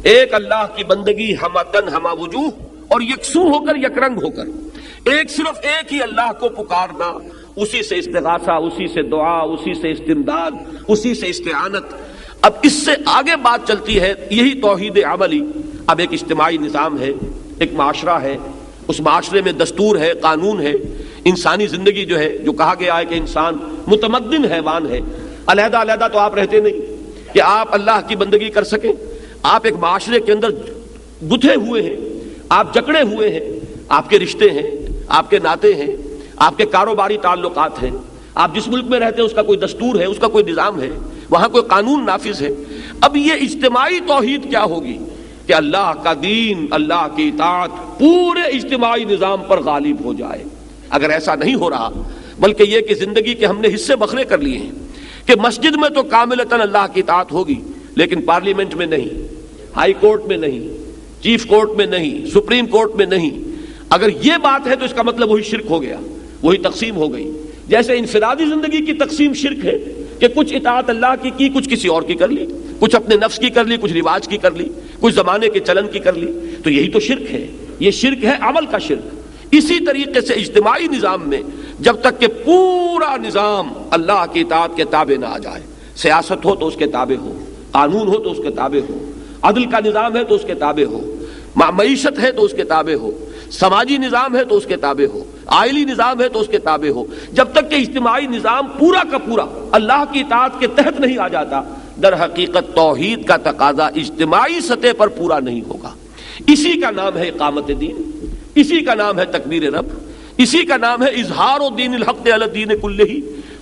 ایک اللہ کی بندگی ہمہ تن ہمہ وجوہ اور یکسو ہو کر یک رنگ ہو کر ایک صرف ایک ہی اللہ کو پکارنا، اسی سے استغاثہ، اسی سے دعا، اسی سے استمداد، اسی سے استعانت۔ اب اس سے آگے بات چلتی ہے، یہی توحید عملی۔ اب ایک اجتماعی نظام ہے، ایک معاشرہ ہے، اس معاشرے میں دستور ہے، قانون ہے، انسانی زندگی جو ہے، جو کہا گیا ہے کہ انسان متمدن حیوان ہے، علیحدہ علیحدہ تو آپ رہتے نہیں کہ آپ اللہ کی بندگی کر سکیں۔ آپ ایک معاشرے کے اندر گتھے ہوئے ہیں، آپ جکڑے ہوئے ہیں، آپ کے رشتے ہیں، آپ کے ناطے ہیں، آپ کے کاروباری تعلقات ہیں، آپ جس ملک میں رہتے ہیں اس کا کوئی دستور ہے، اس کا کوئی نظام ہے، وہاں کوئی قانون نافذ ہے۔ اب یہ اجتماعی توحید کیا ہوگی کہ اللہ کا دین، اللہ کی اطاعت پورے اجتماعی نظام پر غالب ہو جائے۔ اگر ایسا نہیں ہو رہا، بلکہ یہ کہ زندگی کے ہم نے حصے بکھرے کر لیے ہیں کہ مسجد میں تو کاملتاً اللہ کی اطاعت ہوگی، لیکن پارلیمنٹ میں نہیں، ہائی کورٹ میں نہیں، چیف کورٹ میں نہیں، سپریم کورٹ میں نہیں۔ اگر یہ بات ہے تو اس کا مطلب وہی شرک ہو گیا، وہی تقسیم ہو گئی۔ جیسے انفرادی زندگی کی تقسیم شرک ہے کہ کچھ اطاعت اللہ کی کچھ کسی اور کی کر لی، کچھ اپنے نفس کی کر لی، کچھ رواج کی کر لی، کچھ زمانے کے چلن کی کر لی، تو یہی تو شرک ہے۔ یہ شرک ہے، عمل کا شرک۔ اسی طریقے سے اجتماعی نظام میں جب تک کہ پورا نظام اللہ کی اطاعت کے تابع نہ آ جائے، سیاست ہو تو اس کے تابع ہو، قانون ہو تو اس کے تابع ہو، عدل کا نظام ہے تو اس کے تابع ہو، معیشت ہے تو اس کے تابع ہو، سماجی نظام ہے تو اس کے تابع ہو، آئلی نظام ہے تو اس کے تابع ہو، جب تک کہ اجتماعی نظام پورا کا پورا اللہ کی اطاعت کے تحت نہیں آ جاتا، در حقیقت توحید کا تقاضا اجتماعی سطح پر پورا نہیں ہوگا۔ اسی کا نام ہے اقامت دین، اسی کا نام ہے تکبیر رب، اسی کا نام ہے اظہار الدین الحق علی الدین کلہ،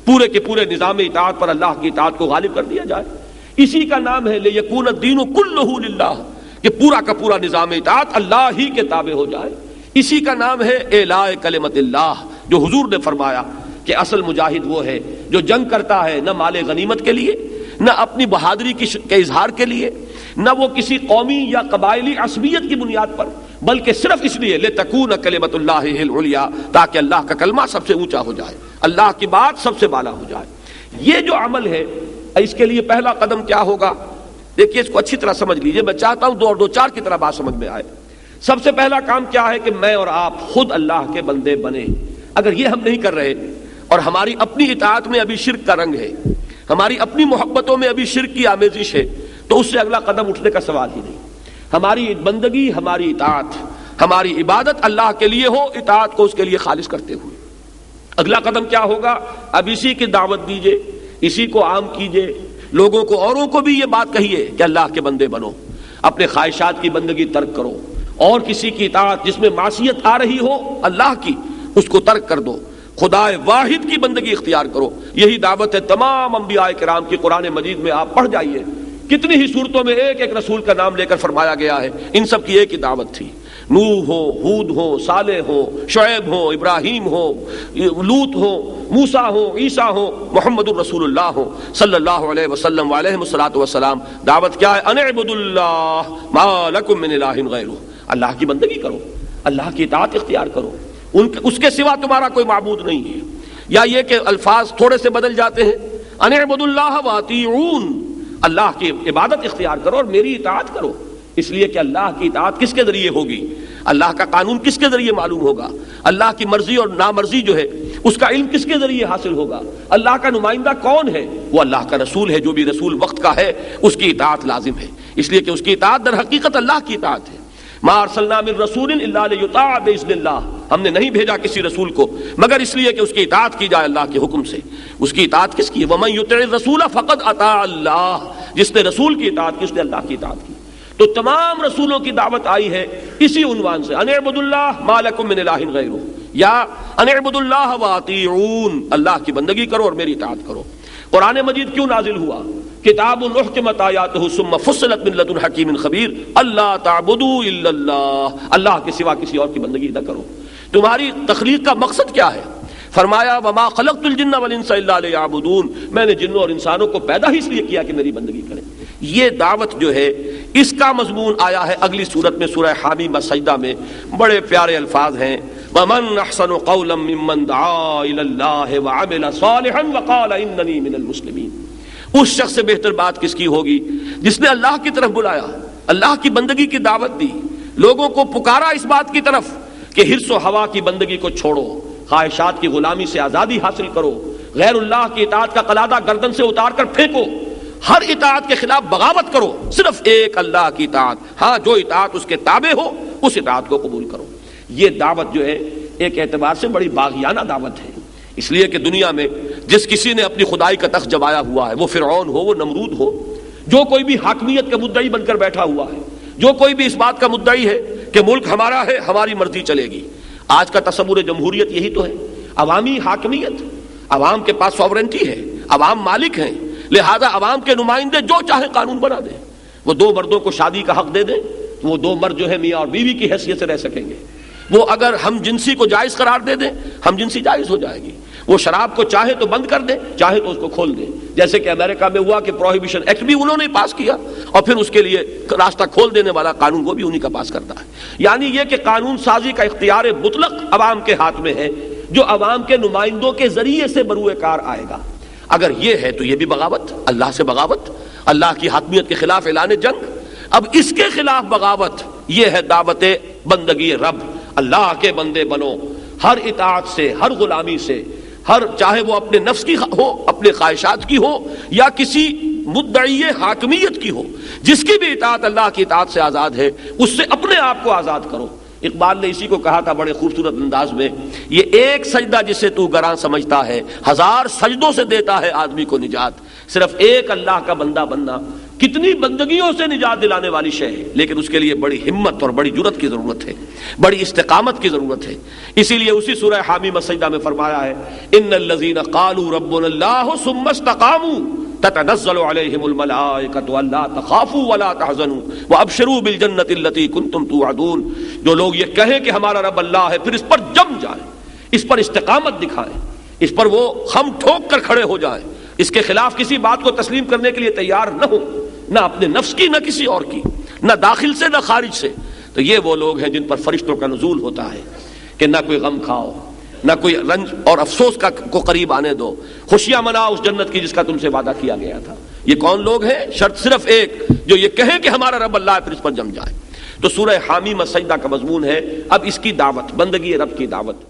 پورے کے پورے نظام اطاعت پر اللہ کی اطاعت کو غالب کر دیا جائے۔ اسی کا نام ہے لیکون الدین کلہ للہ، کہ پورا کا پورا نظام اطاعت اللہ ہی کے تابع ہو جائے۔ اسی کا نام ہے اعلاء کلمت اللہ، جو حضور نے فرمایا کہ اصل مجاہد وہ ہے جو جنگ کرتا ہے نہ مال غنیمت کے لیے، نہ اپنی بہادری کے اظہار کے لیے، نہ وہ کسی قومی یا قبائلی عصبیت کی بنیاد پر، بلکہ صرف اس لیے لتکون کلمت اللہ ہی العلیٰ، تاکہ اللہ کا کلمہ سب سے اونچا ہو جائے، اللہ کی بات سب سے بالا ہو جائے۔ یہ جو عمل ہے، اس کے لیے پہلا قدم کیا ہوگا؟ دیکھیے اس کو اچھی طرح سمجھ لیجئے، میں چاہتا ہوں دو چار کی طرح بات سمجھ میں آئے۔ سب سے پہلا کام کیا ہے کہ میں اور آپ خود اللہ کے بندے بنے۔ اگر یہ ہم نہیں کر رہے اور ہماری اپنی اطاعت میں ابھی شرک کا رنگ ہے، ہماری اپنی محبتوں میں ابھی شرک کی آمیزش ہے، تو اس سے اگلا قدم اٹھنے کا سوال ہی نہیں۔ ہماری بندگی، ہماری اطاعت، ہماری عبادت اللہ کے لیے ہو، اطاعت کو اس کے لیے خالص کرتے ہوئے۔ اگلا قدم کیا ہوگا؟ اب اسی کی دعوت دیجئے، اسی کو عام کیجئے، لوگوں کو، اوروں کو بھی یہ بات کہیے کہ اللہ کے بندے بنو، اپنے خواہشات کی بندگی ترک کرو، اور کسی کی اطاعت جس میں معصیت آ رہی ہو اللہ کی، اس کو ترک کر دو، خدا واحد کی بندگی اختیار کرو۔ یہی دعوت ہے تمام انبیاء کرام کی۔ قرآن مجید میں آپ پڑھ جائیے، کتنی ہی صورتوں میں ایک ایک رسول کا نام لے کر فرمایا گیا ہے، ان سب کی ایک ہی دعوت تھی۔ نوح ہو، ہود ہو، صالح ہو، شعیب ہو، ابراہیم ہو، لوط ہو، موسیٰ ہو، عیسیٰ ہو، محمد الرسول اللہ ہو صلی اللہ علیہ وسلم وعلیہ الصلاۃ والسلام۔ دعوت کیا ہے؟ ان اعبدوا اللہ ما لکم من الہ غیرہ، اللہ کی بندگی کرو، اللہ کی اطاعت اختیار کرو، اس کے سوا تمہارا کوئی معبود نہیں ہے۔ یا یہ کہ الفاظ تھوڑے سے بدل جاتے ہیں، ان اعبدوا اللہ واطیعون، اللہ کی عبادت اختیار کرو اور میری اطاعت کرو، اس لیے کہ اللہ کی اطاعت کس کے ذریعے ہوگی؟ اللہ کا قانون کس کے ذریعے معلوم ہوگا؟ اللہ کی مرضی اور نامرضی جو ہے اس کا علم کس کے ذریعے حاصل ہوگا؟ اللہ کا نمائندہ کون ہے؟ وہ اللہ کا رسول ہے۔ جو بھی رسول وقت کا ہے اس کی اطاعت لازم ہے، اس لیے کہ اس کی اطاعت در حقیقت اللہ کی اطاعت ہے۔ ما ارسلنا من رسول الا لیطاع باذن اللہ، ہم نے نہیں بھیجا کسی رسول کو مگر اس لیے کہ اس کی اطاعت کی جائے اللہ کے حکم سے۔ اس کی اطاعت کس کی ہے؟ ومن یطع الرسول فقد اطاع اللہ، جس نے رسول کی اطاعت کی اس نے اللہ کی اطاعت کی۔ تو تمام رسولوں کی دعوت آئی ہے اسی عنوان سے، ان اعبدوا اللہ ما لکم من الہ غیرہ، یا ان اعبدوا اللہ واطیعون، اللہ کی بندگی کرو اور میری اطاعت کرو۔ قرآن مجید کیوں نازل ہوا؟ کتاب احکمت آیاتہ ثم فصلت من لدن حکیم خبیر، اللہ تعبدوا الا اللہ، اللہ کے سوا کسی اور کی بندگی نہ کرو۔ تمہاری تخلیق کا مقصد کیا ہے؟ فرمایا وما خلقت الجن والانس الا لیعبدون، میں نے جنوں اور انسانوں کو پیدا ہی اس لیے کیا کہ میری بندگی کریں۔ یہ دعوت جو ہے اس کا مضمون آیا ہے اگلی صورت میں، سورہ حامیم سجدہ میں، بڑے پیارے الفاظ ہیں، وَمَنْ أَحْسَنُ قَوْلًا مِّمَّنْ دَعَا إِلَى اللَّهِ وَعَمِلَ صَالِحًا وَقَالَ إِنَّنِي مِنَ الْمُسْلِمِينَ۔ اس شخص سے بہتر بات کس کی ہوگی جس نے اللہ کی طرف بلایا، اللہ کی بندگی کی دعوت دی، لوگوں کو پکارا اس بات کی طرف کہ حرص و ہوا کی بندگی کو چھوڑو، خواہشات کی غلامی سے آزادی حاصل کرو، غیر اللہ کی اطاعت کا قلادہ گردن سے اتار کر پھینکو، ہر اطاعت کے خلاف بغاوت کرو، صرف ایک اللہ کی اطاعت، ہاں جو اطاعت اس کے تابع ہو اس اطاعت کو قبول کرو۔ یہ دعوت جو ہے ایک اعتبار سے بڑی باغیانہ دعوت ہے، اس لیے کہ دنیا میں جس کسی نے اپنی خدائی کا تخت جمایا ہوا ہے، وہ فرعون ہو، وہ نمرود ہو، جو کوئی بھی حاکمیت کا مدعی بن کر بیٹھا ہوا ہے، جو کوئی بھی اس بات کا مدعی ہے کہ ملک ہمارا ہے، ہماری مرضی چلے گی۔ آج کا تصور جمہوریت یہی تو ہے، عوامی حاکمیت، عوام کے پاس سوورنٹی ہے، عوام مالک ہیں، لہذا عوام کے نمائندے جو چاہے قانون بنا دیں۔ وہ دو مردوں کو شادی کا حق دے دیں، وہ دو مرد جو ہے میاں اور بیوی کی حیثیت سے رہ سکیں گے۔ وہ اگر ہم جنسی کو جائز قرار دے دیں، ہم جنسی جائز ہو جائے گی۔ وہ شراب کو چاہے تو بند کر دیں، چاہے تو اس کو کھول دیں، جیسے کہ امریکہ میں ہوا کہ پروہیبیشن ایکٹ بھی انہوں نے پاس کیا اور پھر اس کے لیے راستہ کھول دینے والا قانون وہ بھی انہی کا پاس کرتا ہے۔ یعنی یہ کہ قانون سازی کا اختیار مطلق عوام کے ہاتھ میں ہے، جو عوام کے نمائندوں کے ذریعے سے بروئے کار آئے گا۔ اگر یہ ہے تو یہ بھی بغاوت، اللہ سے بغاوت، اللہ کی حاکمیت کے خلاف اعلان جنگ۔ اب اس کے خلاف بغاوت یہ ہے دعوت بندگی رب، اللہ کے بندے بنو، ہر اطاعت سے، ہر غلامی سے، ہر چاہے وہ اپنے نفس کی ہو، اپنے خواہشات کی ہو، یا کسی مدعی حاکمیت کی ہو، جس کی بھی اطاعت اللہ کی اطاعت سے آزاد ہے، اس سے اپنے آپ کو آزاد کرو۔ اقبال نے اسی کو کہا تھا بڑے خوبصورت انداز میں، یہ ایک سجدہ جسے تو گراں سمجھتا ہے، ہزار سجدوں سے دیتا ہے آدمی کو نجات۔ صرف ایک اللہ کا بندہ بننا کتنی بندگیوں سے نجات دلانے والی شے ہے، لیکن اس کے لیے بڑی ہمت اور بڑی جرأت کی ضرورت ہے، بڑی استقامت کی ضرورت ہے۔ اسی لیے اسی سورہ حامیم السجدہ میں فرمایا ہے، ان الذین قالوا ربنا اللہ ثم استقاموا تتنزل علیہم الملائکۃ الا تخافوا ولا تحزنوا وابشروا بالجنۃ التي کنتم توعدون۔ جو لوگ یہ کہیں کہ ہمارا رب اللہ ہے، پھر اس پر جم جائیں، اس پر استقامت دکھائیں، اس پر وہ خم ٹھوک کر کھڑے ہو جائیں، اس کے خلاف کسی بات کو تسلیم کرنے کے لیے تیار نہ ہو، نہ اپنے نفس کی نہ کسی اور کی، نہ داخل سے نہ خارج سے۔ تو یہ وہ لوگ ہیں جن پر فرشتوں کا نزول ہوتا ہے کہ نہ کوئی غم کھاؤ، نہ کوئی رنج اور افسوس کو قریب آنے دو، خوشیاں مناؤ اس جنت کی جس کا تم سے وعدہ کیا گیا تھا۔ یہ کون لوگ ہیں؟ شرط صرف ایک، جو یہ کہیں کہ ہمارا رب اللہ ہے، پھر اس پر جم جائے۔ تو سورہ حامیم السجدہ کا مضمون ہے اب اس کی دعوت، بندگی رب کی دعوت۔